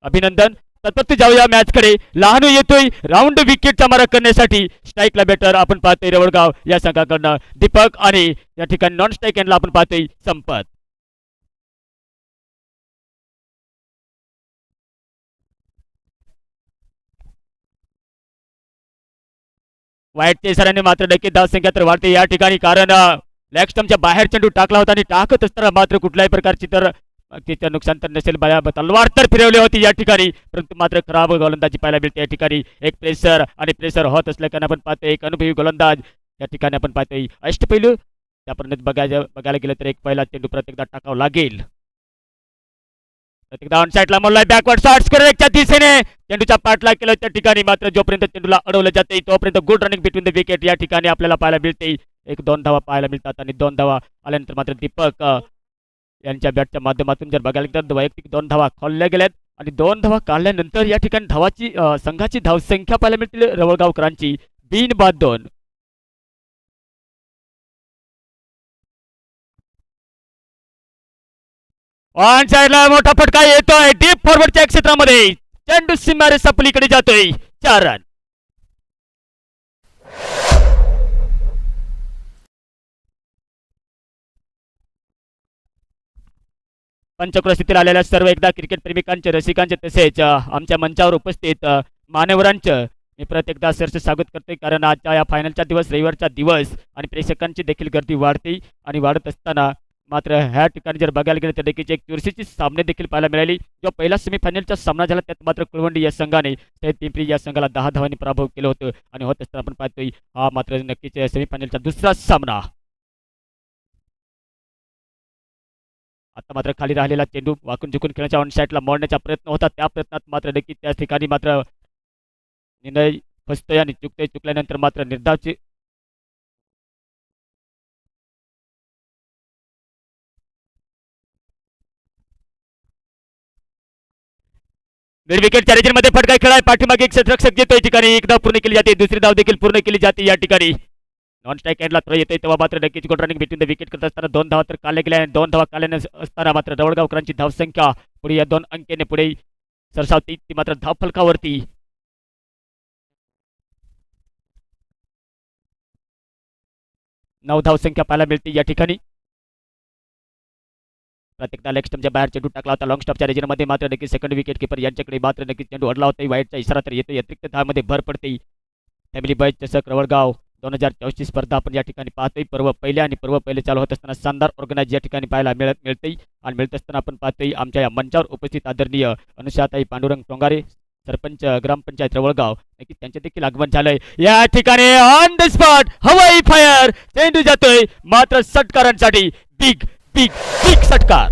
अभिनंदन. तत्पत्ती जाऊया मॅच कडे. लहानू येतोय राऊंड विकेटचा मारा करण्यासाठी. स्ट्राईकला बॅटर आपण पाहतोय रवळगाव या संघाकडनं दीपक आणि या ठिकाणी नॉन स्ट्राईक एंडला आपण पाहतोय संपत. वाईट केसराने मात्र नक्की धावसंख्या तर वाढते या ठिकाणी, कारण लेग स्टंपच्या बाहेर चेंडू टाकला होता आणि टाकत असताना मात्र कुठल्याही प्रकारची तर तिचं नुकसान तर नसेल. तलवार तर फिरवली होती या ठिकाणी, परंतु मात्र खराब गोलंदाजी पाहायला मिळते या ठिकाणी. एक प्रेशर आणि प्रेशर होत असल्याने आपण पाहतोय एक अनुभवी गोलंदाज या ठिकाणी आपण पाहतोय अष्टपैलू. त्यापर्यंत बघायला गेलं तर एक पहिला चेंडू प्रत्येकदा टाकावं लागेल. प्रत्येकदा ऑन साईडला मोडलाय बॅकवर्ड शॉट स्कोरच्या दिशेने चेंडूचा पाठलाग केला त्या ठिकाणी, मात्र जोपर्यंत चेंडूला अडवलं जाते तोपर्यंत good running between the wicket या ठिकाणी आपल्याला पाहायला मिळते. एक दोन धावा पाहायला मिळतात आणि दोन धावा आल्यानंतर मात्र दीपक यांच्या बॅटच्या माध्यमातून जर बघायला गेलं तर वैयक्तिक दोन धावा खोलल्या गेल्यात आणि दोन धावा काढल्यानंतर या ठिकाणी धावाची संघाची धावसंख्या पाहायला मिळतील रवळगावकरांची 2 ऑन साईडला मोठा फटका येतोय डीप फॉरवर्डच्या क्षेत्रामध्ये. चेंडू सीमारे सपलीकडे जातोय. 4 रन. पंचक्रोशीतील आलेल्या सर्व एकदा क्रिकेट प्रेमिकांचे रसिकांचे तसेच आमच्या मंचावर उपस्थित मान्यवरांचं मी प्रत्येकदा सरसे स्वागत करते, कारण आजच्या या फायनलचा दिवस रविवारचा दिवस आणि प्रेक्षकांची देखील गर्दी वाढते आणि वाढत असताना मात्र ह्या ठिकाणी जर बघायला गेलं तर देखील एक चुरशीची सामने देखील पाहायला मिळाली. जो पहिला सेमीफायनलचा सामना झाला त्यात मात्र कुळवंडी या संघाने पिंपरी या संघाला 10 धावांनी पराभव केलं होतं आणि होत असताना आपण पाहतोय हा मात्र नक्कीच सेमीफायनलचा दुसरा सामना. आता मात्र खाली राहिलेला चेंडू वाकून झुकून खेळण्याच्या ऑन साईडला मोडण्याचा प्रयत्न होता. त्या प्रयत्नात मात्र नक्की त्याच ठिकाणी मात्र निर्णय फसतोय आणि चुकल्यानंतर मात्र निर्धावची मिड विकेट चॅलेंजर मध्ये फटका खेळाय पाठीमागे एक क्षेत्ररक्षक येतोय ठिकाणी. एक धाव पूर्ण केली जाते, दुसरी धाव देखील पूर्ण केली जाते या ठिकाणी. नॉन स्ट्राईक एंडला थ्रो येतोय तेव्हा मात्र नक्कीच good running between the wicket करत असताना 2 धावा तर काढल्या गेल्या आणि 2 धावा काढल्या असताना मात्र रवळगावकरांची धावसंख्या पुढे या 2 अंकेने पुढे सरसावती. ती मात्र धाव फलकावरती 9 धावसंख्या पाहायला मिळते या ठिकाणी. प्रत्येकदा लेग स्टंपच्या बाहेर चेंडू टाकला होता लॉंग स्टॉपच्या रेजनमध्ये, मात्र नक्की सेकंड विकेट किपर यांच्याकडे मात्र नक्की चेंडू अडला होता. वाईटचा इशारा तर येतो. अतिरिक्त धावमध्ये भर पडते. फॅमिली बॉयज चषक रवळगाव 2024 स्पर्धा आपण या ठिकाणी पाहतोय. पर्व पहिले चालू होत असताना शानदार ऑर्गनाइज या ठिकाणी पाहायला मिळते आणि मिळत असताना आपण पाहतोय आमच्या या मंचावर उपस्थित आदरणीय अनुषाताई पांडुरंग टोंगारे सरपंच ग्रामपंचायत रवळगाव नक्की त्यांचे देखील आगमन झालंय या ठिकाणी. ऑन द स्पॉट हवाई फायर चेंडू जातोय मात्र षटकारांसाठी बिग बिग बिग षटकार.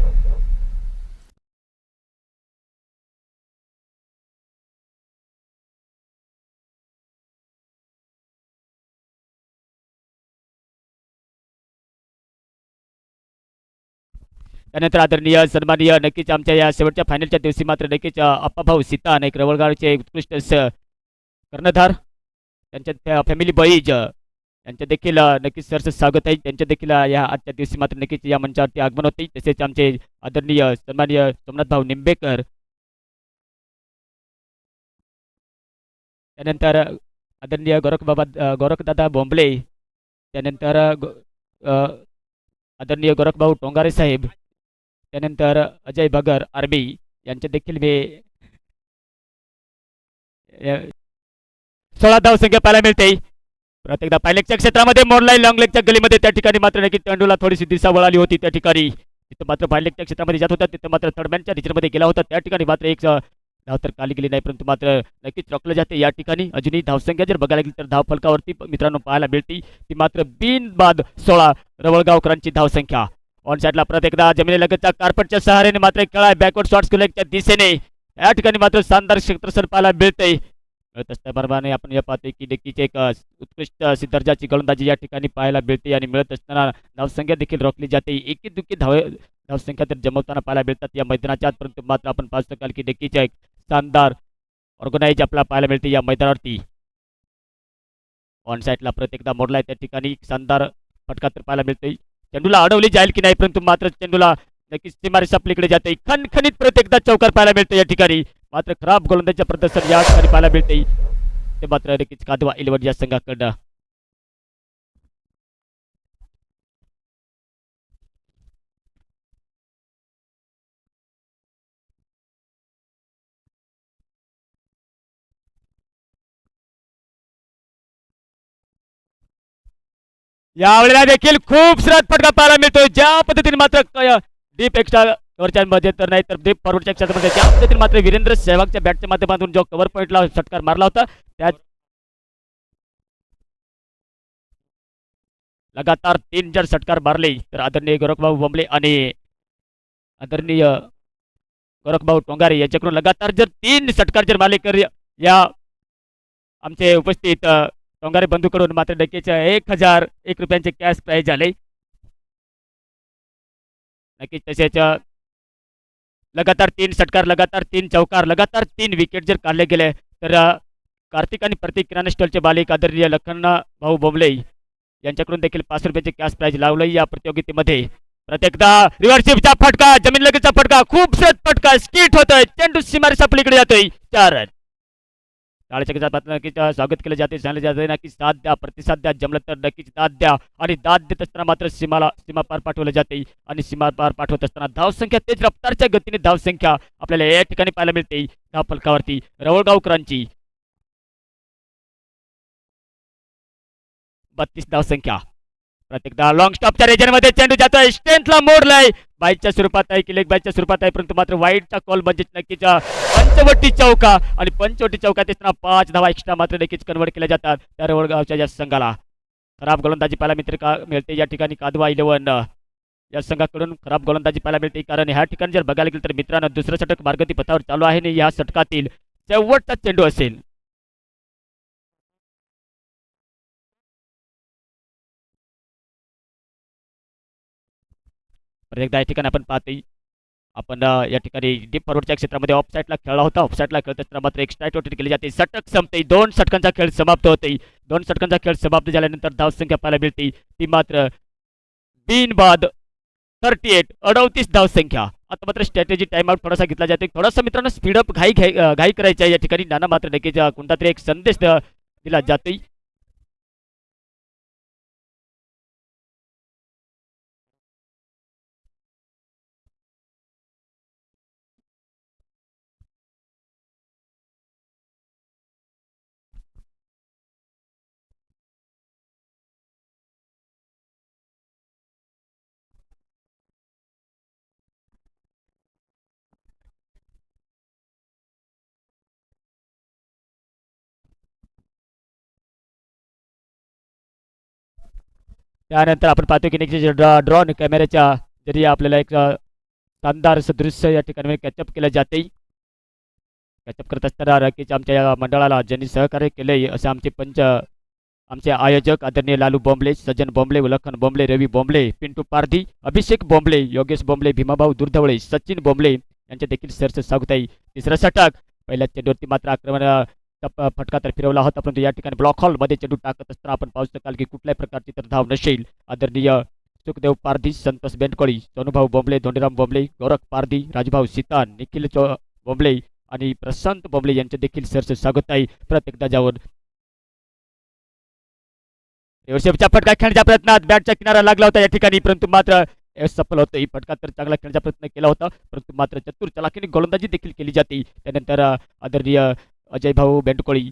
त्यानंतर आदरणीय सन्माननीय नक्कीच आमच्या या शेवटच्या फायनलच्या दिवशी मात्र नक्कीच अप्पाभाऊ सीता आणि रवळगावचे उत्कृष्ट कर्णधार त्यांच्या फॅमिली बॉईज यांचे देखील नक्कीच सरस स्वागत आहे. त्यांच्या देखील या आजच्या दिवशी मात्र नक्कीच या मंचावरती आगमन होते. तसेच आमचे आदरणीय सन्माननीय सोमनाथभाऊ निंबेकर, त्यानंतर आदरणीय गोरखदादा बोंबले, त्यानंतर आदरणीय गोरखभाऊ टोंगारे साहेब, त्यानंतर अजय बगर आर्मी यांचे देखील मी 16 धावसंख्या पाहायला मिळते. प्रत्येकदा पायलेगच्या क्षेत्रामध्ये मोडलाय लॉंग लेगच्या गलीमध्ये. त्या ठिकाणी मात्र नक्की चेंडूला थोडीशी दिशा वळाली होती. त्या ठिकाणी तिथं मात्र पायलेगच्या क्षेत्रामध्ये जात होता, तिथं मात्र थर्डमॅनच्या रिचरमध्ये गेला होता. त्या ठिकाणी मात्र एक धाव तर काली गेली नाही, परंतु मात्र नक्कीच रोखलं जाते या ठिकाणी. अजूनही धावसंख्या जर बघायला गेली तर धाव फलकावरती मित्रांनो पाहायला मिळते ती मात्र बिनबाद 16 रवळगावकरांची धावसंख्या. ऑन साईडला प्रत्येकदा जमिनीलगतच्या कार्पेटच्या सहाऱ्याने मात्र खेळाय बॅकवर्ड शॉट्स लेगच्या दिशेने या ठिकाणी मात्र शानदार क्षेत्रसर पाहायला मिळते. मिळत असल्याप्रमाणे आपण या पाहतोय की नक्कीच एक उत्कृष्ट दर्जाची गोलंदाजी या ठिकाणी पाहायला मिळते आणि मिळत असताना धावसंख्या देखील रोखली जाते. एकी दुःखी धावसंख्या तर जमवताना पाहायला मिळतात या मैदानाच्या. परंतु मात्र आपण पाहू शकाल की नक्कीच एक शानदार ऑर्गनाइज आपल्याला पाहायला मिळते या मैदानावरती. ऑन साईडला प्रत्येकदा मोडलाय त्या ठिकाणी शानदार फटका तर पाहायला मिळतोय. चेंडूला अडवली जाईल की नाही, परंतु मात्र चेंडूला नक्कीच सीमारे आपल्याकडे जाते खणखणीत प्रत्येकदा चौकार पाहायला मिळतो या ठिकाणी मात्र खराब गोलंदाजीचे प्रदर्शन या ठिकाणी पाहायला मिळते ते मात्र नक्कीच कादवा 11 या संघाकडनं यावेळेला देखील खूप सरळ फटका पाहायला मिळतोय ज्या पद्धतीने मात्र डीप एक्स्ट्रा कव्हरच्या मध्ये तर नाही तर डीप फॉरवर्डच्या क्षेत्रामध्ये ज्या पद्धतीने मात्र वीरेंद्र सहवागच्या बॅटच्या माध्यमातून जो कव्हर पॉईंटला षटकार मारला होता त्या लगातार 3 जर षटकार मारले तर आदरणीय गोरखभाऊ बोंबले आणि आदरणीय गोरखभाऊ टोंगारे यांच्याकडून लगातार जर 3 षटकार जर मारले तर या आमचे उपस्थित टोंगारे बंधूकडून मात्र नक्कीच 1001 रुपयांचे कॅश प्राईज झाले नक्कीच तसेच लगातार 3 षटकार लगातार 3 चौकार लगातार 3 विकेट जर काढले गेले तर कार्तिक आणि प्रतीक किराणा स्टॉलचे मालिक आदरणीय लखन भाऊ बोंबले यांच्याकडून देखील 500 रुपयाचे कॅश प्राईज लावलं या प्रतियोगितेमध्ये प्रत्येकदा रिव्हर्सिपचा फटका जमीन लगेचचा फटका खूप सत फटका स्किट होतोय चेंडू सीमारे सापलीकडे जातोय 4 रन टाळ्याच्या नक्कीच स्वागत केलं जाते सांगले जाते नक्कीच साथ द्या प्रतिसाद द्या जमलं तर नक्कीच दाद द्या आणि दाद देत असताना मात्र सीमा पार पाठवलं जाते आणि सीमा पार पाठवत असताना धावसंख्या तेज रफ्तारच्या गतीने धावसंख्या आपल्याला या ठिकाणी पाहायला मिळते धाव फलकावरती रवळगावकरांची 32 धावसंख्या प्रत्येकदा लॉंग स्टॉपच्या रेजनमध्ये चेंडू जातोय स्ट्रेंथला मोडलाय बाईच्या स्वरूपात आहे की लेग बाईच्या स्वरूपात आहे परंतु मात्र वाईटचा कॉल म्हणजे नक्कीच पंचवटी चौका आणि पंचवटी चौकात असताना 5 धावा एक्स्ट्रा मात्र नक्कीच कन्वर्ट केल्या जातात त्या रवळगावच्या या संघाला खराब गोलंदाजी पाहायला मिळते या ठिकाणी कादवा 11 या संघाकडून खराब गोलंदाजी पाहायला मिळते कारण ह्या ठिकाणी जर बघायला गेलं तर मित्रांनो दुसरं षटक मार्गती पथावर चालू आहे आणि या षटकातील शेवटचा चेंडू असेल एकदा या ठिकाणी आपण पाहतोय आपण या ठिकाणी डीप फॉरवर्डच्या क्षेत्रामध्ये ऑफ साईडला खेळला होता ऑफ साईडला खेळत असताना मात्र एक स्ट्राईक रोटेट केली जाते षटक संपते 2 षटकांचा खेळ समाप्त होते 2 षटकांचा खेळ समाप्त झाल्यानंतर धावसंख्या पाहायला मिळते ती मात्र बिनबाद 38 धावसंख्या आता मात्र स्ट्रॅटेजी टाइम आउट थोडासा घेतला जाते थोडासा मित्रांनो स्पीडअप घाई करायचा या ठिकाणी नाना मात्र नक्कीच कोणता तरी एक संदेश दिला जातोय त्यानंतर आपण पाहतो की ड्रोन कॅमेऱ्याच्या जरी आपल्याला एक शानदार असं दृश्य या ठिकाणी कॅचअप केलं जाते कॅचअप करत असताना नक्कीच आमच्या या मंडळाला ज्यांनी सहकार्य केले असे आमचे आयोजक आदरणीय लालू बोंबले सज्जन बोंबले लखन बोंबले रवी बोंबले पिंटू पारधी अभिषेक बोंबले योगेश बोंबले भीमाभाऊ दुर्धवळे सचिन बोंबले यांचे देखील सरस स्वागत आहे तिसरं षटक पहिल्या चेंडूवरती मात्र आक्रमण फटका तर फिरवला होता परंतु या ठिकाणी ब्लॉक हॉलमध्ये चेंडू टाकत असताना आपण पाहू शकाल की कुठल्याही प्रकारची तर धाव नसेल आदरणीय सुखदेव पारधी संतोष बेंडकोळी सोनूभाऊ बोंबले धोंडीराम बोंबले गौरख पारधी राजभाऊ सीतान निखिल बोंबले आणि प्रशांत बोंबले यांचे देखील सरस स्वागत आहे प्रत्येकदा जाऊन रिव्हर्सिपचा फटका खेळण्याच्या प्रयत्नात बॅटच्या किनारा लागला होता या ठिकाणी परंतु मात्र सफल होतं ही फटका तर चांगला खेळण्याचा प्रयत्न केला होता परंतु मात्र चतुर चलाखीने गोलंदाजी देखील केली जाते त्यानंतर आदरणीय अजय भाऊ बेंडकोळी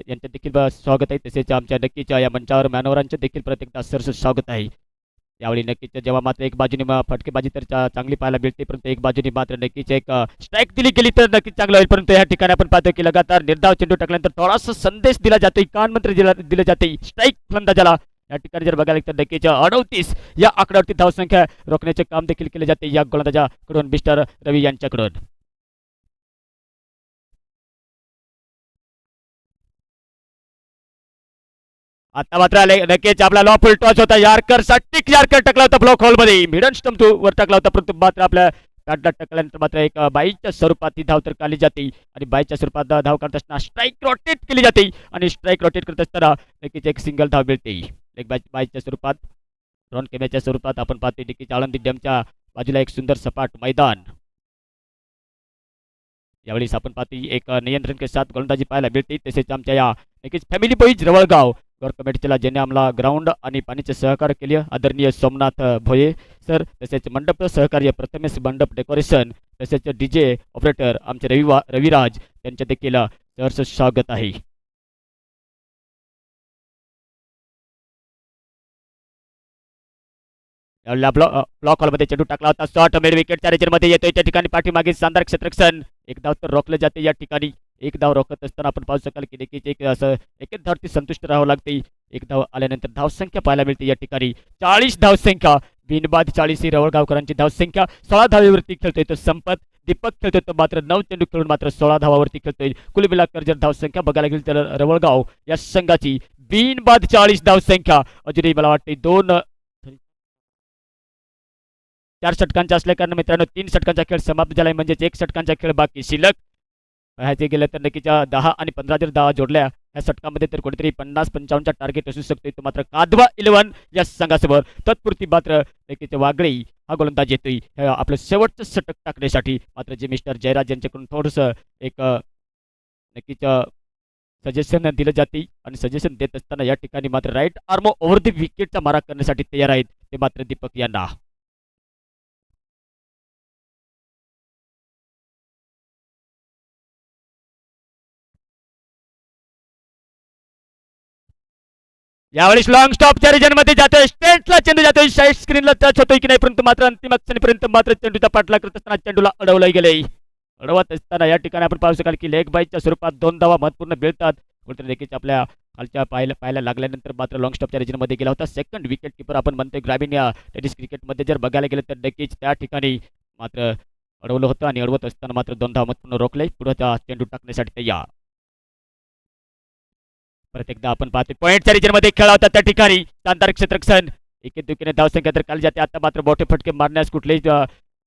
यांचे देखील स्वागत आहे तसेच आमच्या नक्कीच या मंचावर मानवरांचे देखील प्रत्येकदा सरस स्वागत आहे यावेळी नक्कीच जेव्हा मात्र एक बाजूने फटकेबाजी तर चांगली पाहायला मिळते परंतु एक बाजूने मात्र नक्कीच एक स्ट्राईक दिली गेली तर नक्कीच चांगलं होईल परंतु या ठिकाणी आपण पाहतो की लगातार निर्धाव चेंडू टाकल्यानंतर थोडासा संदेश दिला जातो कान मंत्र दिला जाते स्ट्राईक फलंदाजाला या ठिकाणी जर बघायला तर नक्कीच 38 या आकड्यावरती धावसंख्या रोखण्याचे काम देखील केले जाते या गोलंदाजाकडून मिस्टर रवी यांच्याकडून आता मात्र नक्कीच आपला लॉफुल टॉस होता यार्कर टाकला होता ब्लॉक हॉल मध्ये मिडन स्टंप वर टाकला होता परंतु मात्र आपल्या बॅटला टाकल्यानंतर मात्र एक बाईच्या स्वरूपात ती धाव तर काढली जाते आणि बाईच्या स्वरूपात धाव करत असताना स्ट्राईक रोटेट केली जाते आणि स्ट्राईक रोटेट करत असताना नक्कीच एक सिंगल धाव मिळते एक बाईच्या स्वरूपात ड्रोन कॅमेऱ्याच्या स्वरूपात आपण पाहतो नक्कीच आळंदी डॅमच्या बाजूला एक सुंदर सपाट मैदान. यावेळी आपण पाहतोय एक नियंत्रण के साथ गोलंदाजी पाहायला मिळते. तसेच आमच्या या नक्कीच फॅमिली बॉईज रवळगाव गौर कमिटीला ज्यांनी आम्हाला ग्राउंड आणि पाणीचे सहकार्य केले आदरणीय सोमनाथ भोये सर, तसेच मंडप सहकार्य प्रथमेश मंडप डेकोरेशन, तसेच डीजे ऑपरेटर आमचे रविराज त्यांचे देखील सहर्ष स्वागत आहे. ब्लॉक हॉलमध्ये चेंडू टाकला होता. शॉट मिड विकेटच्या रेंजमध्ये येतोय. त्या ठिकाणी पाठीमागे शानदार क्षेत्ररक्षण. एक धाव तर रोखले जाते या ठिकाणी. एक धाव रोखत असताना आपण पाहू शकाल की देखील एक असं एकच धावती संतुष्ट राहावं लागते. एक धाव आल्यानंतर धावसंख्या पाहायला मिळते या ठिकाणी 40 धावसंख्या. बिनबाद 40 ही रवळगावकरांची धावसंख्या. 16 धावेवरती खेळतोय तो संपत. दीपक खेळतोय तो मात्र 9 चेंडू खेळून मात्र 16 धावावरती खेळतोय. कुल मिलाकर जर धावसंख्या बघायला गेली तर रवळगाव या संघाची बिनबाद 40 धावसंख्या. अजूनही मला वाटते 4 षटकांचा असल्या कारण मित्रांनो 3 षटकांचा खेळ समाप्त झालाय. म्हणजेच 1 षटकांचा खेळ बाकी शिल्लक. पाहायचे गेलं तर नक्कीच 10 आणि 15 जर धावा जोडल्या या षटकामध्ये तर कुठेतरी 50-55चा टार्गेट असू शकतो. तो मात्र कादवा 11 या संघासमोर. तत्पुरती मात्र नक्कीच वागळे हा गोलंदाज येतोय आपलं शेवटचं षटक टाकण्यासाठी. मात्र जे मिस्टर जयराज यांच्याकडून थोडंसं एक नक्कीच सजेशन दिलं जाते आणि सजेशन देत असताना या ठिकाणी मात्र राईट आर्म ओव्हर द विकेटचा मारा करण्यासाठी तयार आहेत ते मात्र दीपक यांना. यावेळेस लॉंग स्टॉपच्या रिजन मध्ये जातोय. स्टेटला चेंडू जातोय. साईड स्क्रीनला टच होतोय की नाही, परंतु मात्र अंतिम क्षणीपर्यंत मात्र चेंडूचा पाठलाग करत असताना चेंडूला अडवलं गेले. अडवत असताना या ठिकाणी आपण पाहू शकाल की लेग बाईच्या स्वरूपात 2 धावा महत्वपूर्ण मिळतात. कुठेतरी देखील आपल्या खालच्या पाहायला लागल्यानंतर मात्र लॉंग स्टॉपच्या रिजन मध्ये गेला होता. सेकंड विकेट किपर आपण म्हणतोय ग्रामीण या टेनिस क्रिकेटमध्ये जर बघायला गेलं तर नक्कीच त्या ठिकाणी मात्र अडवलं होतं आणि अडवत असताना मात्र 2 धावा महत्वपूर्ण रोखले. पुढे चेंडू टाकण्यासाठी तयार. परत एकदा आपण पाहतोय पॉईंटच्या रिजन मध्ये खेळला होता त्या ठिकाणी शानदार क्षेत्ररक्षण. एके दुकीने धावसंख्या तर खाली जाते. आता मात्र मोठे फटके मारण्यास कुठलेही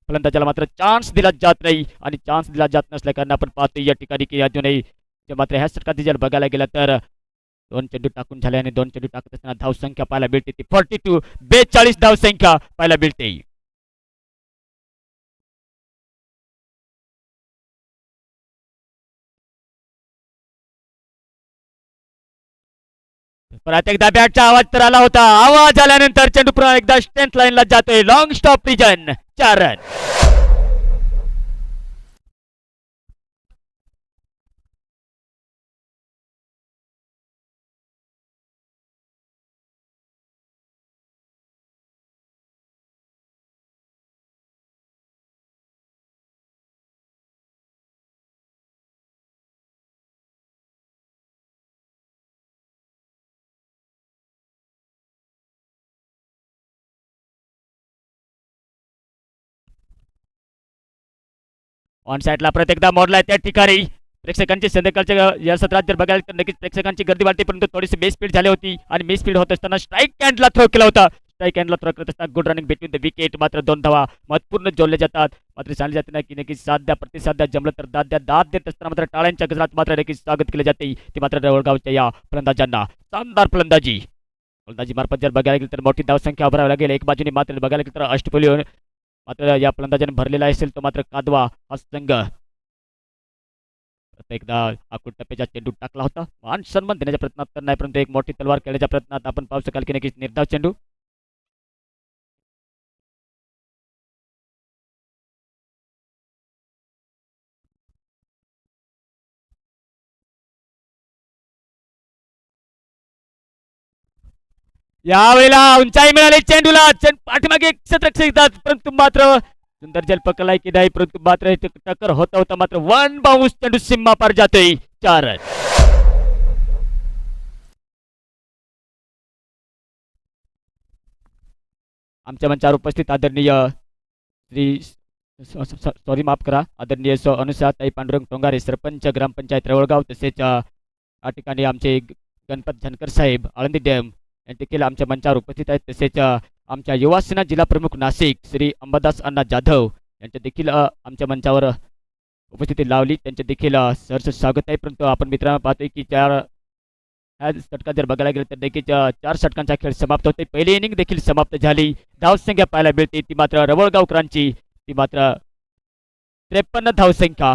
फलंदाजाला मात्र चान्स दिला जात नाही आणि चान्स दिला जात नसल्या कारण आपण पाहतोय या ठिकाणी की अजूनही मात्र ह्या षटकात जर बघायला गेलं तर 2 चेंडू टाकून झाले आणि 2 चेंडू टाकत असताना धावसंख्या पाहायला मिळते ती 42 धावसंख्या पाहायला मिळते. परत एकदा बॅटचा आवाज तर आला होता. आवाज आल्यानंतर चेंडू पुन्हा एकदा स्ट्रेंथ लाईनला जातोय. Long stop region 4 run. On साईडला परत एकदा मोडलाय त्या ठिकाणी. प्रेक्षकांची संध्याकाळच्या या सत्रात जर बघायला तर नक्कीच प्रेक्षकांची गर्दी वाढते, परंतु थोडीशी बेस स्पीड झाली होती आणि मिस स्पीड होत असताना स्ट्राईक हँडला थ्रो केला होता. स्ट्राईक हँडला थ्रो करत असताना good running between the wicket. मात्र 2 धावा महत्वपूर्ण जोडल्या जातात. मात्र सांगले जाते ना की नक्कीच साथ द्या प्रतिसाद द्या, जमलं तर दाद देत असताना मात्र टाळ्यांच्या गजरात मात्र नक्कीच स्वागत केले जाते ते मात्र रवळगावच्या या फलंदाजांना. शानदार फलंदाजी मार्फत जर बघायला गेलं तर मोठी धावसंख्या उभारावी लागेल. एक बाजूने मात्र बघायला गेलं तर अष्टपैलू मात्र या फलंदाजाने भरलेला असेल तो मात्र कादवा हा संघ. एकदा आकुट टप्प्याचा चेंडू टाकला होता. मान सन्मान देण्याच्या प्रयत्नात तर नाही, परंतु एक मोठी तलवार खेळण्याच्या प्रयत्नात आपण पाहू शकाल की नक्कीच निर्धाव चेंडू. यावेळेला उंचाई मिळाली चेंडूला. पाठीमागे क्षेत्ररक्षक येतात, परंतु मात्र सुंदर जल पकडलाय की नाही, परंतु मात्र टक्कर होता होता मात्र 1 बाउंस चेंडू सीमा पार जातोय. 4 रन. आमच्या मंचावर उपस्थित आदरणीय श्री सॉरी माफ करा आदरणीय अनुसाताई पांडुरंग टोंगारे सरपंच ग्रामपंचायत रवळगाव, तसेच या ठिकाणी आमचे गणपत झनकर साहेब आळंदी डॅम यांनी देखील आमच्या मंचावर उपस्थित आहेत. तसेच आमच्या युवा सेना जिल्हा प्रमुख नाशिक श्री अंबादास अण्णा जाधव यांच्या देखील आमच्या मंचावर उपस्थिती लावली. त्यांचे देखील सहर्ष स्वागत आहे. परंतु आपण मित्रांनो पाहतोय की 4 ह्या षटकात जर बघायला गेलं तर नक्कीच 4 षटकांचा खेळ समाप्त होते. पहिली इनिंग देखील समाप्त झाली. धावसंख्या पाहायला मिळते ती मात्र रवळगावकरांची, ती मात्र 53 धावसंख्या.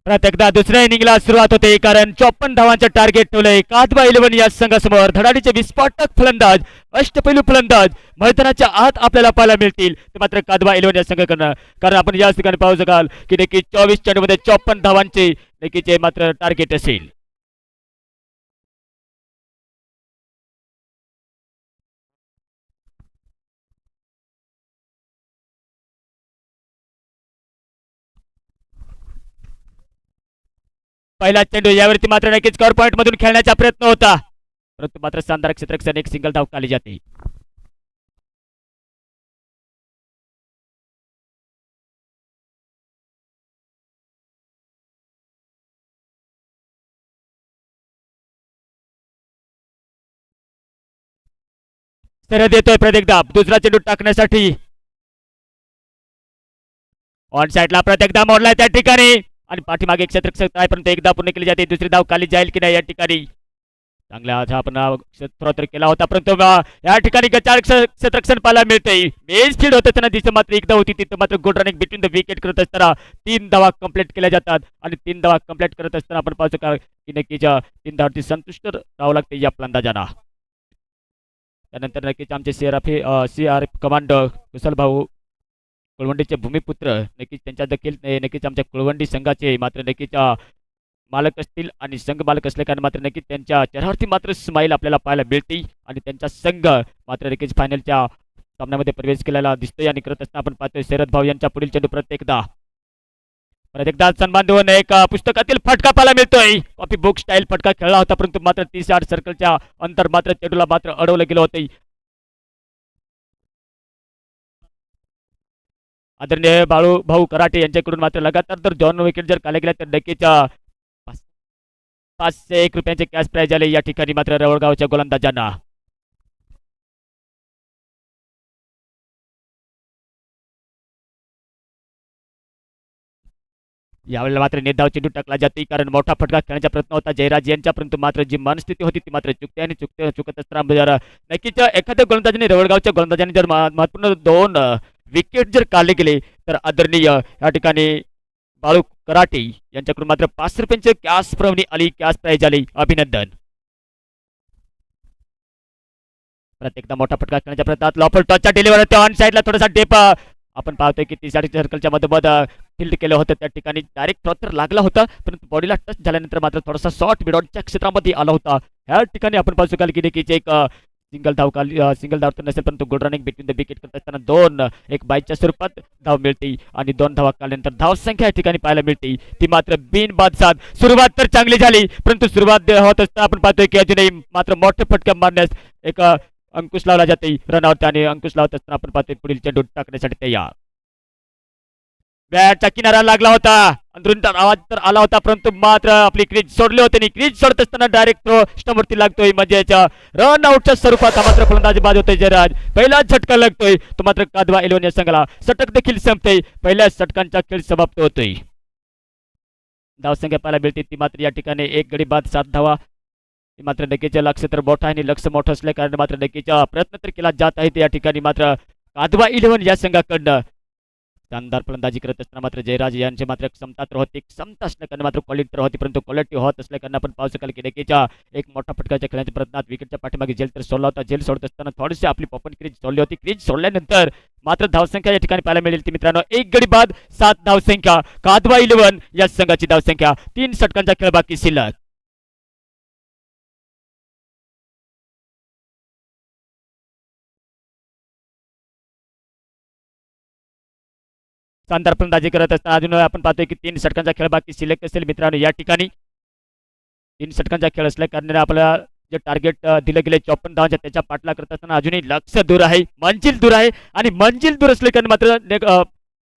परत एकदा दुसऱ्या इनिंगला सुरुवात होते, कारण 54 धावांचं टार्गेट ठेवलंय कादवा 11 या संघासमोर. धडाडीचे विस्फोटक फलंदाज, अष्टपैलू फलंदाज मैदानाच्या आत आपल्याला पाहायला मिळतील, ते मात्र कादवा 11 या संघाकडनं. कारण आपण याच ठिकाणी पाहू शकाल की नक्की 24 चेंडूमध्ये 54 धावांचे नक्कीच मात्र टार्गेट असेल. पहिला चेंडू यावरती मात्र नक्कीच कव्हर पॉइंट मधून खेळण्याचा प्रयत्न होता, परंतु मात्र शानदार क्षेत्ररक्षण एक सिंगल धाव काढली जाते. सरळ देतोय परत एकदा दुसरा चेंडू टाकण्यासाठी. ऑन साइडला परत एकदा मोडलाय त्या ठिकाणी आणि पाठीमागे एक क्षेत्ररक्षक आहे, परंतु एकदा पूर्ण केली जाते. दुसरी धाव खाली जाईल की नाही या ठिकाणी चांगला आपण क्षेत्र केला होता, परंतु या ठिकाणी गचाळ क्षेत्ररक्षण पाहायला मिळतंय. मेन फील्ड होत असताना दिसत मात्र एकदा होती, तिथं मात्र good running between the wicket करत असताना 3 धावा कंप्लीट केल्या जातात आणि 3 धावा कंप्लीट करत असताना आपण पाहतो का की नक्कीच 3 धावांची संतुष्ट राहावं लागते या फलंदाजांना. त्यानंतर नक्कीच आमचे CRF कमांडर कुशल भाऊ कुळवंडीचे भूमिपुत्र नक्कीच त्यांच्या देखील नक्कीच आमच्या कुळवंडी संघाचे मात्र नक्कीच मालक असतील आणि संघ मालक असल्या कारण मात्र नक्कीच त्यांच्या चेहऱ्यावरती मात्र स्माईल आपल्याला पाहायला मिळते आणि त्यांचा संघ मात्र नक्कीच फायनलच्या सामन्यामध्ये प्रवेश केलेला दिसतोय. आणि करत असताना आपण पाहतोय शरद भाऊ यांच्या पुढील चेंडू परत एकदा सन्मान देऊन एक पुस्तकातील फटका पाहायला मिळतोय. कॉपी बुक स्टाईल फटका खेळला होता, परंतु मात्र 30 यार्ड सर्कलच्या अंतर मात्र चेंडूला मात्र अडवलं गेलं होतं. आदरणीय बाळू भाऊ कराटे यांच्याकडून मात्र लगातार जर जॉन विकेट जर काढले गेला तर नक्कीच 501 रुपयांचे कॅश प्राइज आले या ठिकाणी मात्र रवळगावच्या गोलंदाजांना. यावेळेला मात्र निर्धाव चेंडू टाकला जाते कारण मोठा फटका खेळण्याचा प्रयत्न होता जयराज यांच्या, परंतु मात्र जी मनस्थिती होती ती मात्र चुकते आणि चुकत असताना जर नक्कीच एखाद्या गोलंदाजाने रवळगावच्या गोलंदाजाने जर महत्वपूर्ण 2 विकेट जर काढले गेले तर आदरणीय या ठिकाणी बाळू कराटे यांच्याकडून मात्र 5 रुपयांचे कॅश प्रवणी आली, कॅश प्राइज आली. अभिनंदन. प्रत्येकदा मोठा फटका खेळण्याच्या प्रयत्नात लॉफल टॉसच्या डिलिव्हरी ऑन साईडला थोडासा डेप आपण पाहतोय की 30 सर्कलच्या मधोमध फील्ड केलं होतं. त्या ठिकाणी डायरेक्ट थ्रो तर लागला होता परंतु बॉडीला टच झाल्यानंतर मात्र थोडासा शॉर्ट मिडॉनच्या क्षेत्रामध्ये आला होता. ह्या ठिकाणी आपण पाहू शकाल की देखील एक सिंगल धाव तर नसेल परंतु good running between the wicket करत असताना 2 एक बायच्या स्वरूपात धाव मिळते आणि 2 धावा काढल्यानंतर धावसंख्या या ठिकाणी पाहायला मिळते ती मात्र बिनबाद साध. सुरुवात तर चांगली झाली परंतु सुरुवात होत असताना आपण पाहतोय की अजूनही मात्र मोठे फटके मारण्यास एक अंकुश लावला जाते रनआउट आणि अंकुश लावत असताना आपण पाहतोय पुढील चेंडू टाकण्यासाठी तयार. बॅटचा किनारा लागला होता, अंदरून आवाज तर आला होता परंतु मात्र आपली क्रीज सोडली होती आणि क्रीज सोडत असताना डायरेक्ट थ्रो स्टंपवरती लागतोय म्हणजे रन आउटच्या स्वरूपात मात्र फलंदाजी बाद होतोय जयराज. पहिला झटका लागतोय तो मात्र कादवा 11 या संघाला. षटक देखील संपतोय, पहिल्या षटकांचा खेळ समाप्त होतोय. धावसंख्या पाहायला मिळते ती मात्र या ठिकाणी 1 गडी बाद 7 धावा. मात्र नक्कीच लक्ष तर मोठं आहे आणि लक्ष मोठं असल्या कारण मात्र नक्कीच प्रयत्न तर केला जात आहे. या ठिकाणी मात्र कादवा 11 या संघाकडनं शानदार फलंदाजी करत असताना मात्र जयराज यांचे मात्र क्षमता तर होती, क्षमता असल्याकडनं मात्र क्वालिटी तर होती परंतु क्वालिटी होत असल्याकडनं आपण पाहू शकाल की नक्कीच्या एक मोठा फटकाच्या खेळण्याच्या प्रयत्नात विकेटच्या पाठीमागे झेल तर सोडला होता. झेल सोडत असताना थोडीशी आपली पॉपन क्रीज सोडली होती. क्रीज सोडल्यानंतर मात्र धावसंख्या या ठिकाणी पाहायला मिळेल ती मित्रांनो 1 गडी बाद 7 धावसंख्या. कादवा 11 या संघाची धावसंख्या. 3 षटकांचा खेळ बाकी शिल्लक. शानदार फलंदाजी करत असताना अजून आपण पाहतोय की 3 षटकांचा खेळ बाकी शिल्लक असेल मित्रांनो. या ठिकाणी 3 षटकांचा खेळ असल्या कारणाने आपल्याला जे टार्गेट दिलं गेले 54 धावांच्या त्याच्या पाठला करत असताना अजूनही लक्ष दूर आहे, मंजिल दूर आहे आणि मंजिल दूर असल्या कारण मात्र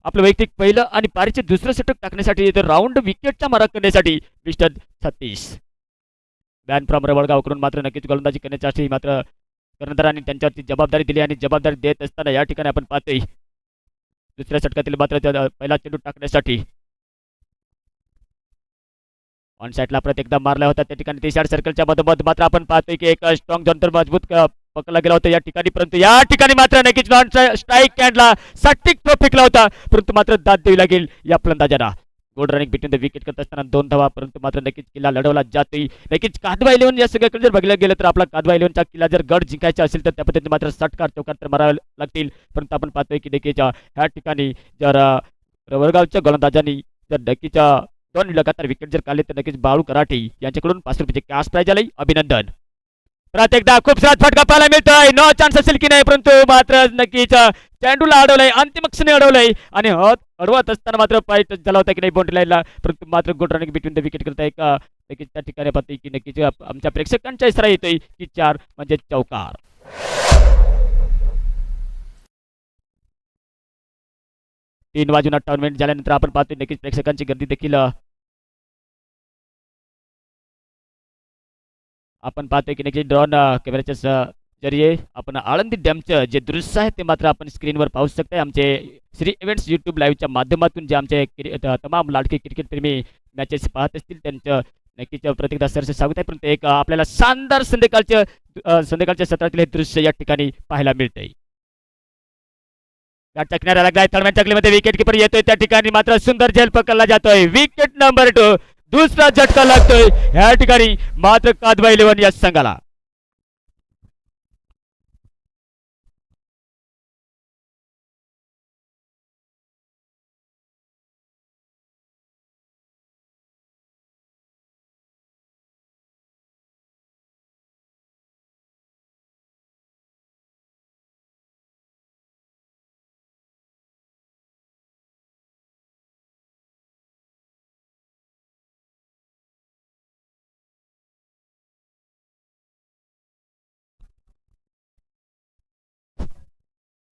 आपलं वैयक्तिक पहिलं आणि पारीचे दुसरं षटक टाकण्यासाठी राऊंड विकेटचा मारा करण्यासाठी मिस्टर 36 बॅन फ्रॉम रवळगाव करून मात्र नक्कीच गोलंदाजी करण्यासाठी मात्र कर्णधारांनी त्यांच्यावरती जबाबदारी दिली आणि जबाबदारी देत असताना या ठिकाणी आपण पाहतोय दुसऱ्या षटकातील मात्र पहिला चेंडू टाकण्यासाठी ऑन साईडला परत एकदा मारला होता. त्या ठिकाणी 30 सर्कलच्या मधोमध मात्र आपण पाहतोय की एक स्ट्रॉंग झोन तर मजबूत पकडला गेला होता या ठिकाणी परंतु या ठिकाणी मात्र नक्कीच स्ट्राईक कॅन्डला सटिक थ्रो फेकला होता परंतु मात्र दाद द्यावी लागेल या फलंदाजांना. Good running between the wicket करत असताना 2 धावा परंतु मात्र नक्कीच किल्ला लढवला जातोय. नक्कीच कादवा 11 या सगळ्याकडे जर बघितलं गेलं तर आपला कादवा 11चा किल्ला जर गड जिंकायचा असेल तर त्या पद्धतीने मात्र षटकार चौकार तर मारावे लागतील परंतु आपण पाहतोय की नक्कीच ह्या ठिकाणी जर रवळगावच्या गोलंदाजांनी जर नक्कीच 2 लगातार विकेट जर काढले तर नक्कीच बाळू कराटे यांच्याकडून 5 रुपयाचे कॅश प्राइज आले. अभिनंदन. परत एकदा खूप सारा फटका पाहायला मिळतोय. नो चान्स असेल की नाही परंतु मात्र नक्कीच चेंडूला अडवलंय, अंतिम क्षणी अडवलंय आणि अडवत असताना मात्र पाय टच झाला होता की नाही बाउंड्री लाईनला परंतु मात्र good running between the wicket करता एक नक्कीच त्या ठिकाणी पाहतोय की नक्कीच आमच्या प्रेक्षकांचा इशारा येतोय की 4 म्हणजे चौकार. 3 वाजून 58 मिनिट झाल्यानंतर आपण पाहतोय नक्कीच प्रेक्षकांची गर्दी देखील आपण पाहतोय की नक्कीच ड्रोन कॅमेऱ्याच्या जरिये आपण आळंदी डॅमचं जे दृश्य आहे ते मात्र आपण स्क्रीनवर पाहू शकताय. आमचे श्री इव्हेंट्स यूट्यूब लाईव्हच्या माध्यमातून जे आमचे तमाम लाडके क्रिकेटप्रेमी मॅचेस पाहत असतील त्यांचं नक्कीच प्रत्येकदा सरसे स्वागत आहे. परंतु एक आपल्याला शानदार संध्याकाळच्या सत्रातील हे दृश्य या ठिकाणी पाहायला मिळतंय. बॅटचा किनारा लागलाय तळमॅन चकलीमध्ये विकेट किपर येतोय त्या ठिकाणी मात्र सुंदर झेल पकडला जातोय. विकेट नंबर 2 दुसरा झटका लागतोय ह्या ठिकाणी मात्र कादवा 11 या संघाला.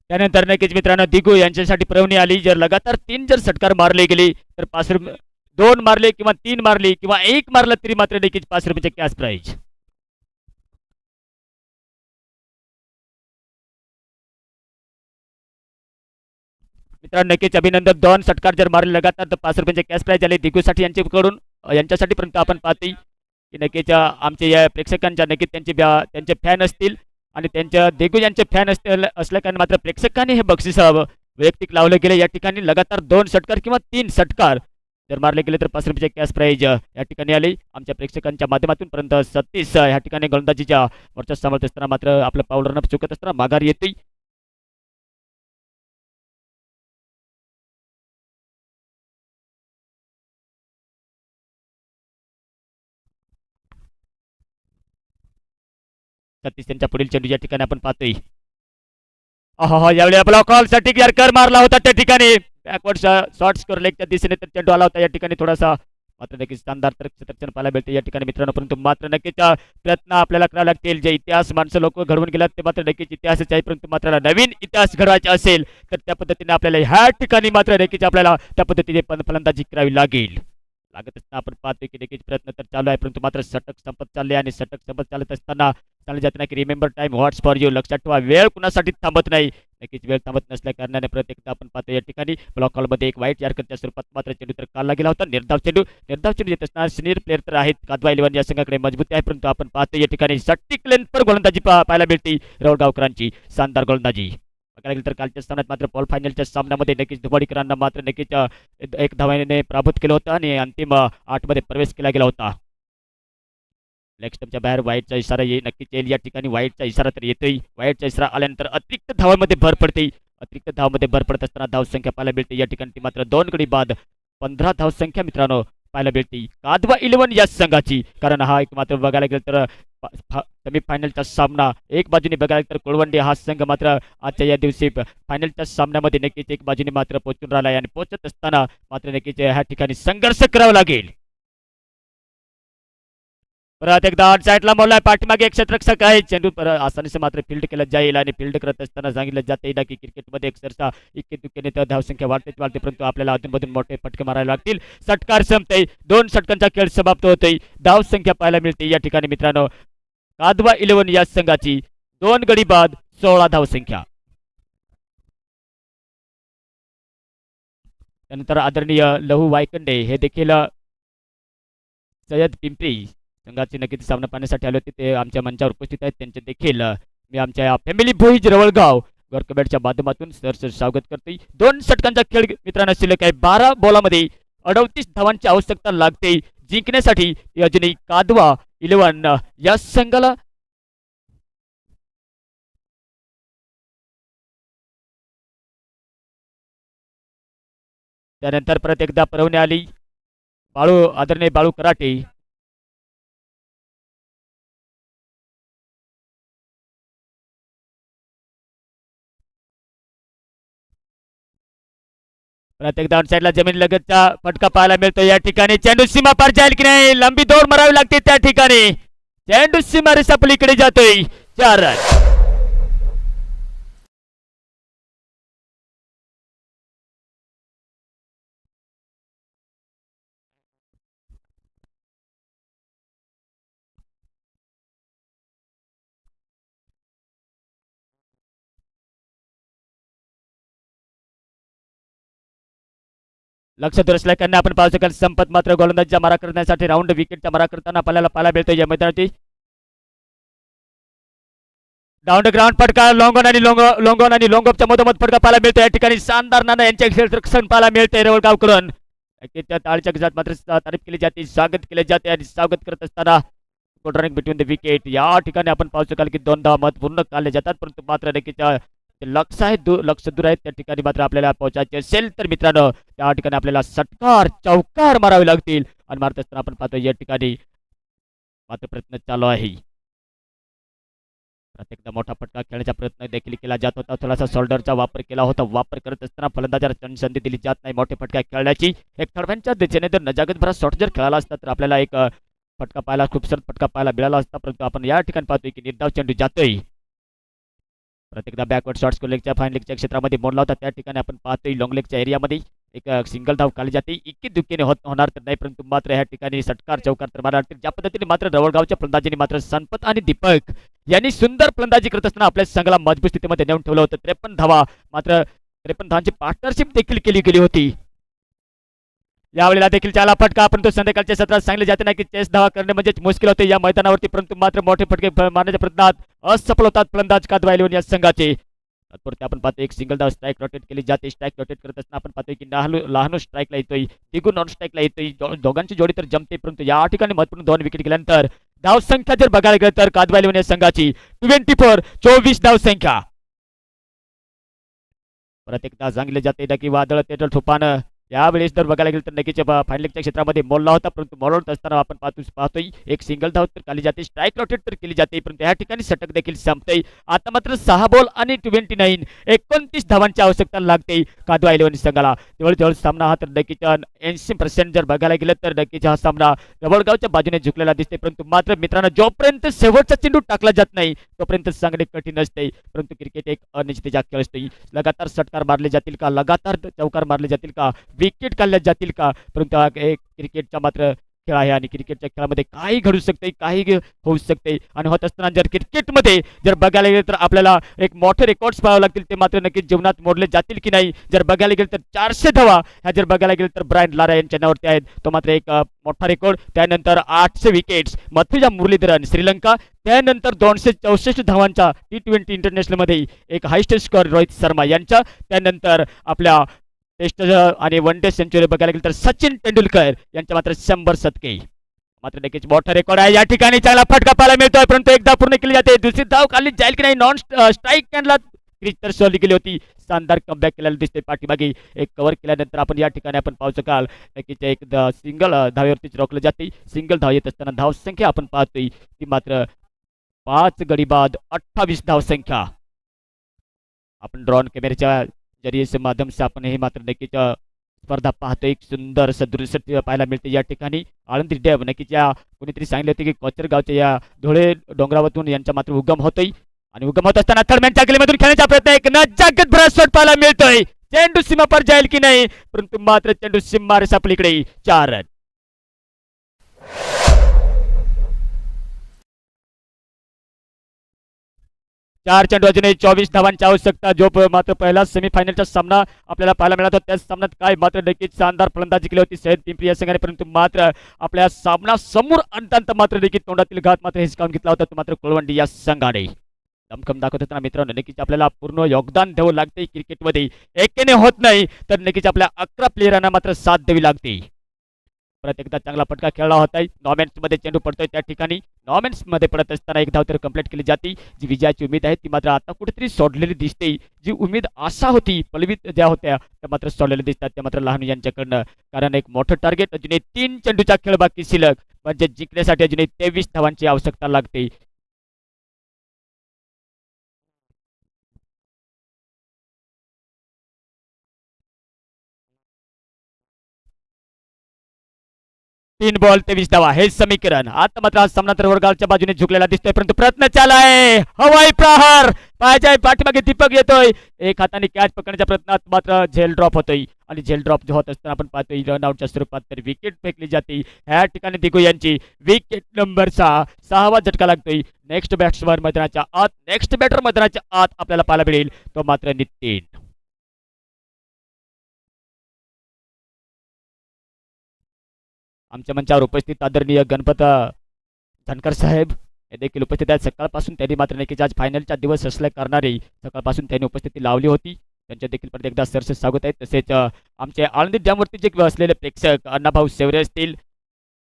त्यानंतर नक्कीच मित्रांनो दिगू यांच्यासाठी प्रवणी आली. जर लगातार 3 जर षटकार मारले गेले तर 5 2 मारले किंवा 3 मारली किंवा 1 मारला तरी मात्र नक्कीच 5 रुपयाचे कॅश प्राइज. मित्रांनो नक्कीच अभिनंदन. 2 षटकार जर मारले लगातार तर 5 रुपयाचे कॅश प्राइज आले दिगूसाठी यांच्याकडून. यांच्यासाठी परंतु आपण पाहतोय की नक्कीच आमचे या प्रेक्षकांच्या नक्कीच त्यांचे फॅन असतील आणि त्यांच्या देगू यांचे फॅन असतील असल्या कारण मात्र प्रेक्षकांनी हे बक्षीस वैयक्तिक लावलं गेलं. या ठिकाणी लगातार 2 षटकार किंवा 3 षटकार जर मारले गेले तर 5 रुपयाचे कॅश प्राइज या ठिकाणी आले आमच्या प्रेक्षकांच्या माध्यमातून. पर्यंत 36 या ठिकाणी गोलंदाजीच्या वरच्या सांभाळत असताना मात्र आपलं पाऊल रन चुकत असताना माघार येते. सतीश त्यांच्या पुढील चेंडू या ठिकाणी आपण पाहतोय. यावेळी आपला कॉल साठी कर मारला होता त्या ठिकाणी बॅकवर्ड शॉर्ट स्कोर लेगच्या दिशेने तर चेंडू आला होता या ठिकाणी थोडासा मात्र नक्कीच शानदार क्षेत्ररक्षण पाहायला मिळते या ठिकाणी मित्रांनो. परंतु मात्र नक्कीच प्रयत्न आपल्याला करावे लागतील. जे इतिहास माणसं लोक घडवून गेलात ते मात्र नक्कीच इतिहासच आहे. परंतु मात्र नवीन इतिहास घडवायचा असेल तर त्या पद्धतीने आपल्याला ह्या ठिकाणी मात्र नक्कीच आपल्याला त्या पद्धतीने फलंदाजी करावी लागेल. लागत असताना आपण पाहतोय की नक्कीच प्रयत्न तर चालू आहे परंतु मात्र षटक संपत चालले आणि षटक संपत चालत असताना चालले जात नाही की remember time what's for you. लक्षात ठेवा वेळ कुणासाठी थांबत नाही. नक्कीच वेळ थांबत नसल्या कारणाने प्रत्येकदा आपण पाहतो या ठिकाणी ब्लॉक कॉलमध्ये एक वाईट यार्करच्या स्वरूपात मात्र चेंडू तर काढला गेला होता. निर्धाव चेंडू येत असताना सिनियर प्लेअर तर आहेत कादवा 11 या संघाकडे मजबूती आहे परंतु आपण पाहतो या ठिकाणी सटीक लेंथवर गोलंदाजी पाहायला मिळते रवळगावकरांची शानदार गोलंदाजी. बघायला गेलं तर कालच्या सामन्यात मात्र बॉल फायनलच्या सामन्यामध्ये नक्कीच धुमाडीकरांना मात्र नक्कीच 1 धावाने पराभूत केलं होतं आणि अंतिम 8 मध्ये प्रवेश केला गेला होता. लेग स्टंपच्या बाहेर वाईटचा इशारा नक्कीच येईल या ठिकाणी. वाईटचा इशारा तर येतोय. वाईटचा इशारा आल्यानंतर अतिरिक्त धावांमध्ये भर पडते. अतिरिक्त धावांमध्ये भर पडत असताना धावसंख्या पाहायला मिळते या ठिकाणी. ती मात्र 2 गडी बाद 15 धावसंख्या मित्रांनो पाहायला मिळते कादवा 11 या संघाची. कारण हा एक मात्र बघायला गेलं तर सेमीफायनलचा सामना एक बाजूने बघायला तर कोळवंडे हा संघ मात्र आजच्या या दिवशी फायनलच्या सामन्यामध्ये नक्कीच एक बाजूने मात्र पोहोचून राहिला आहे आणि पोहोचत असताना मात्र नक्कीच ह्या ठिकाणी संघर्ष करावा लागेल. परत एकदा साईडला मोडलाय पाठीमागे एक क्षेत्ररक्षक आहे. चेंडू आसानीसे मात्र फील्ड केलं जाईल आणि फील्ड करत असताना सांगितलं जाते की क्रिकेटमध्ये अक्षरशः इतके दुःखेने तर धावसंख्या वाढते परंतु आपल्याला अधूनमधून मोठे फटके मारायला लागतील. षटकार संपते. 2 षटकांचा खेळ समाप्त होतोय. धावसंख्या पाहायला मिळते या ठिकाणी मित्रांनो कादवा 11 या संघाची 2 गडी बाद 16 धावसंख्या. त्यानंतर आदरणीय लहू वायकंडे हे देखील सय्यद पिंपरी संघाचे नक्कीच सामना पाहण्यासाठी आले होते. ते आमच्या मंचावर उपस्थित आहेत. त्यांचे देखील मी आमच्या फॅमिली भोईज रवळगाव गरकबेडच्या माध्यमातून सरसर स्वागत करतोय. 2 षटकांचा खेळ मित्रांनो शिल्लक आहे. 12 बॉलामध्ये 38 धावांची आवश्यकता लागते जिंकण्यासाठी. अजूनही कादवा 11 या संघाला त्यानंतर परत एकदा परवणे आली. आदरणीय बाळू कराटे परत एकदा साईडला जमीन लगतचा फटका पाहायला मिळतो या ठिकाणी. चेंडू सीमा पार जाईल की नाही. लंबी दौड मारावी लागते त्या ठिकाणी. चेंडू सीमा रेषा पलीकडे जातोय. 4 रन. लक्ष दुरसल्या कारण आपण पाहू शकाल संपत मात्र गोलंदाजीचा मारा करण्यासाठी राऊंड विकेटचा मारा करताना आपल्याला पाहायला मिळतो या मैदानाची. डाऊन द ग्राउंड फटका लॉंगॉन आणि लॉंगॉपच्या मधोमध फटका पाहायला मिळतो या ठिकाणी. शानदार नाना यांच्या क्षेत्ररक्षण पाहायला मिळते रवळगावकडून. त्या ताळीच्या गजात मात्र तारीफ केली जाते स्वागत केले जाते आणि स्वागत करत असताना रनिंग बिटवीन द विकेट या ठिकाणी आपण पाहू शकाल की 2 धावा महत्वपूर्ण काढले जातात परंतु मात्र नक्कीच लक्ष दूर आहेत त्या ठिकाणी मात्र आपल्याला पोहोचायचे असेल तर मित्रांनो त्या ठिकाणी आपल्याला षटकार चौकार मारावे लागतील आणि मारत असताना आपण पाहतो या ठिकाणी मात्र प्रयत्न चालू आहे. प्रत्येकदा मोठा फटका खेळण्याचा प्रयत्न देखील केला जात होता. थोडासा शोल्डरचा वापर केला होता. वापर करत असताना फलंदाजाला संधी दिली जात नाही मोठे फटका खेळण्याची. एक थर्डमॅनच्या दिशेने जर नजाकत भरा शॉट जर खेळाला असता तर आपल्याला एक फटका पाहायला खूपसर फटका पाहायला मिळाला असता परंतु आपण या ठिकाणी पाहतोय की निर्धाव चेंडू जातोय. प्रत्येकदा बॅकवर्ड शॉट्स लेगच्या फाईन लेगच्या क्षेत्रामध्ये मोडला होता त्या ठिकाणी आपण पाहतोय लॉंग लेगच्या एरियामध्ये एक सिंगल धाव खाली जाते. इतकी दुःखीने होणार तर नाही, परंतु मात्र ह्या ठिकाणी षटकार चौकार तर मारा ज्या पद्धतीने मात्र रवळगावच्या फलंदाजीने मात्र संपत आणि दीपक यांनी सुंदर फलंदाजी करत असताना आपल्या संघाला मजबूत स्थितीमध्ये नेऊन ठेवलं होतं. 53 धावा, मात्र 53 धावांची पार्टनरशिप देखील केली गेली होती. यावेळेला देखील चाला फटका, परंतु संध्याकाळच्या सत्रात सांगले जाते नाही की चेस धावा करणे म्हणजे मुश्किल होते या मैदानावरती, परंतु मात्र मोठे फटके मारण्याच्या प्रयत्नात असफल होतात फलंदाज कादवायलोन या संघाचे. तात्पुरते आपण पाहतो एक सिंगल धाव स्ट्राईक रोटेट केली जाते. स्ट्राईक रोटेट करत असताना आपण पाहतोय की लहानू स्ट्राईकला येतोय, तिगू नॉन स्ट्राईकला येतोय. दोघांची जोडी तर जमते, परंतु या ठिकाणी महत्वपूर्ण 2 विकेट गेल्यानंतर धाव संख्या जर बघायला गेलं तर कादवायलोन या संघाची 24 धाव संख्या. परत एकदा सांगितले जाते की वादळ तेजल तुफान यावेळेस जर बघायला गेलं तर नक्कीच फायनलच्या क्षेत्रामध्ये मोडला होता, परंतु मोडत असताना आपण पाहतोय एक सिंगल धाव तर खाली जाते, स्ट्राईक रोटेट तर केली जाते, परंतु या ठिकाणी षटक देखील संपतंय. आता मात्र 6 बॉल आणि 29 धावांची आवश्यकता लागते कादवायलोन संघाला. जवळजवळ सामना हा तर नक्कीच 80% जर बघायला गेलं तर नक्कीच हा सामना रवळगावच्या बाजूने झुकलेला दिसते, परंतु मात्र मित्रांनो जोपर्यंत शेवटचा चेंडू टाकला जात नाही तोपर्यंत सांगणे कठीण असते. परंतु क्रिकेट एक अनिश्चिततेचा खेळ असतो. लगातार षटकार मारले जातील का, लगातार चौकार मारले जातील का, विकेट काढल्या जातील का, परंतु हा एक क्रिकेटचा मात्र खेळ आहे आणि क्रिकेटच्या खेळामध्ये काही घडू शकते, काही होऊ शकते. आणि होत असताना जर क्रिकेटमध्ये जर बघायला गेलं तर आपल्याला एक मोठे रेकॉर्ड्स पाहावे लागतील, ते मात्र नक्कीच जीवनात मोडले जातील की नाही. जर बघायला गेलं तर 400 धावा ह्या जर बघायला गेलं तर ब्रायन लारा यांच्या नावावरती आहेत, तो मात्र एक मोठा रेकॉर्ड. त्यानंतर 800 विकेट्स मथुजा मुरलीधरन श्रीलंका, त्यानंतर 264 धावांचा T20 इंटरनॅशनलमध्ये एक हायस्ट स्कोअर रोहित शर्मा यांचा, त्यानंतर आपल्या टेस्ट आणि वन डे सेंचुरी बघायला गेलं तर सचिन तेंडुलकर यांच्या मात्र 100 शतके. मात्र नक्कीच मोठा रेकॉर्ड आहे. या ठिकाणी चांगला फटका पाहायला मिळतोय, परंतु एकदा पूर्ण केली जाते. दुसरी धाव खाली जाईल की नाही, नॉन स्ट्राईक कॅनला क्रीज तर सोडली गेली होती. शानदार कमबॅक केलेला दिसते पाठीमागे एक कव्हर केल्यानंतर आपण या ठिकाणी आपण पाहू शकाल नक्कीच एक सिंगल धावेवरतीच रोखलं जाते. सिंगल धाव येत असताना धाव संख्या आपण पाहतोय ती मात्र 5 गडी बाद 28 धाव संख्या. आपण ड्रोन कॅमेऱ्याच्या जरिये माध्यम से आपण हे मात्र नक्कीच स्पर्धा पाहतो. एक सुंदर दृश्य पाहायला मिळते या ठिकाणी. आळंदी डॅम नक्कीच या कोणीतरी सांगितले होते की कोचरगावच्या या धुळे डोंगरावरून यांचा मात्र उगम होतोय आणि उगम होत असताना थर्डमॅनच्या गलीमधून खेळण्याचा प्रयत्न एक नजाकत भरा शॉट पाहायला मिळतोय. चेंडू सीमा पर जाईल की नाही, परंतु मात्र चेंडू सीमा पलीकडे 4 रन. 4 चेंडू अजूनही 24 धावांची आवश्यकता. जो मात्र पहिला सेमीफायनलचा सामना आपल्याला पाहायला मिळाला त्याच सामन्यात काय मात्र नक्कीच शानदार फलंदाजी केली होती सह्याद्री पिंपरी या संघाने, परंतु मात्र आपल्या सामना समोर अंत मात्र देखील तोंडातील घात मात्र हिसकावून घेतला होता तो मात्र कुळवंडी या संघाने. दमखम दाखवत होता मित्रांनो. नक्कीच आपल्याला पूर्ण योगदान द्यावं लागते क्रिकेटमध्ये, एकेने होत नाही तर नक्कीच आपल्या 11 प्लेयरांना मात्र साथ द्यावी लागते. परत एकदा चांगला फटका खेळला होता. नॉमेन्स मध्ये चेंडू पडतोय त्या ठिकाणी. नॉमेन्स मध्ये पडत असताना एक धाव तर कंप्लीट केली जाते. जी विजयाची उमेद आहे ती मात्र आता कुठेतरी सोडलेली दिसते. जी उमेद आशा होती पलवित ज्या होत्या त्या मात्र सोडलेल्या दिसतात त्या मात्र लहान यांच्याकडनं, कारण एक मोठं टार्गेट अजूनही 3 चेंडूचा खेळ बाकी शिल्लक, म्हणजे जिंकण्यासाठी अजूनही 23 धावांची आवश्यकता लागते. तीन बॉल 23 धावा हे समीकरण. आता मात्र हा सामना तर वडगावच्या बाजूने झुकलेला दिसतोय, परंतु प्रयत्न चालाय हवाई प्रहार पाहिजे पाठीमागे दीपक येतोय. एक हाताने कॅच पकडण्याच्या प्रयत्नात मात्र झेल ड्रॉप होतोय आणि झेल ड्रॉप जो होत असताना आपण पाहतोय रनआउटच्या स्वरूपात तर विकेट फेकली जाते. ह्या ठिकाणी दिगू यांची विकेट नंबर 6वा झटका लागतोय. नेक्स्ट बॅट्समन मैदानाच्या आत, नेक्स्ट बॅटर मैदानाच्या आत आपल्याला पाहायला मिळेल तो मात्र नितीन. आमच्या मंचावर उपस्थित आदरणीय गणपत धनकर साहेब हे देखील उपस्थित आहेत. सकाळपासून त्यांनी मात्र नक्कीच आज फायनलचा दिवस असल्या कारणाने सकाळपासून त्यांनी उपस्थिती लावली होती. त्यांच्या देखील परत एकदा सरसे स्वागत आहे. तसेच आमचे आळंदी डॅमवरती जे असलेले प्रेक्षक अण्णाभाऊ सेवरे असतील,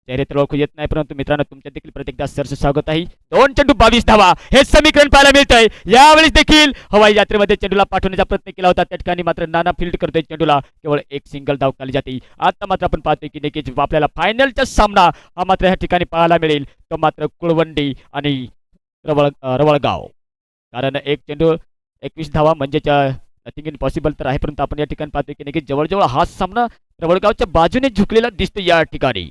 चेहरे तर ओळखू येत नाही, परंतु मित्रांनो तुमच्या देखील प्रत्येक एकदा सरसे स्वागत आहे. 2 चेंडू 22 धावा हे समीकरण पाहायला मिळतंय. यावेळी देखील हवाई यात्रेमध्ये चेंडूला पाठवण्याचा प्रयत्न केला होता, त्या ठिकाणी मात्र नाना फील्ड करतोय चेंडूला, केवळ एक सिंगल धाव खाली जाते. आता मात्र आपण पाहतोय की नक्कीच आपल्याला फायनलचा सामना हा मात्र या ठिकाणी पाहायला मिळेल तो मात्र कुळवंडी आणि रवळगाव, कारण एक चेंडू 21 धावा म्हणजेच नथिंग इम्पॉसिबल तर आहे, परंतु आपण या ठिकाणी पाहतोय की नक्कीच जवळजवळ हा सामना रवळगावच्या बाजूने झुकलेला दिसतो या ठिकाणी.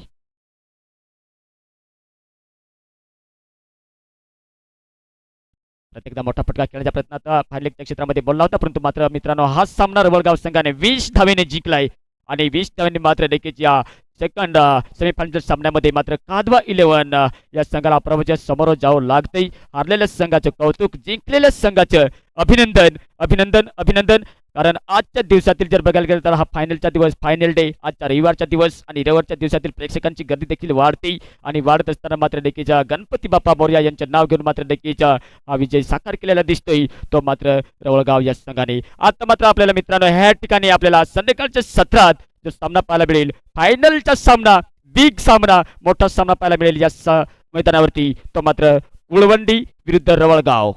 प्रत्येकदा मोठा फटका खेळण्याच्या प्रयत्नात फायलेगच्या क्षेत्रामध्ये बोलला होता, परंतु मात्र मित्रांनो हा सामना रवळगाव संघाने 20 धावेने जिंकलाय आणि 20 धावांनी मात्र नक्कीच या सेकंड सेमीफायनल सामन्यामध्ये मात्र कादवा 11 या संघाला पराभवाच्या समोर जावं लागतंय. हारलेल्या संघाचं कौतुक, जिंकलेल्या संघाचं अभिनंदन अभिनंदन अभिनंदन. कारण आजच्या दिवसातील जर बघायला गेलं तर हा फायनलचा दिवस, फायनल डे आजचा रविवारचा दिवस आणि रविवारच्या दिवसातील प्रेक्षकांची गर्दी देखील वाढते आणि वाढत असताना मात्र नक्कीच गणपती बाप्पा मोरया यांचं नाव घेऊन मात्र नक्कीच हा विजय साकार केलेला दिसतोय तो मात्र रवळगाव या संघाने. आता मात्र आपल्याला मित्रांनो ह्या ठिकाणी आपल्याला संध्याकाळच्या सत्रात जो सामना पाहायला मिळेल, फायनलचा सामना, बिग सामना, मोठा सामना पाहायला मिळेल या मैदानावरती, तो मात्र कुळवंडी विरुद्ध रवळगाव.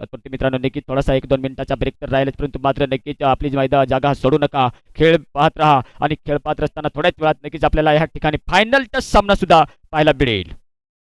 तत्पुरती मित्रांनो नक्कीच थोडासा 1-2 मिनिटाचा ब्रेक तर राहिलाच, परंतु मात्र नक्कीच आपली जागा सोडू नका, खेळ पाहत राहा आणि खेळ पाहत असताना थोड्याच वेळात नक्कीच आपल्याला या ठिकाणी फायनलचा सामना सुद्धा पाहायला मिळेल.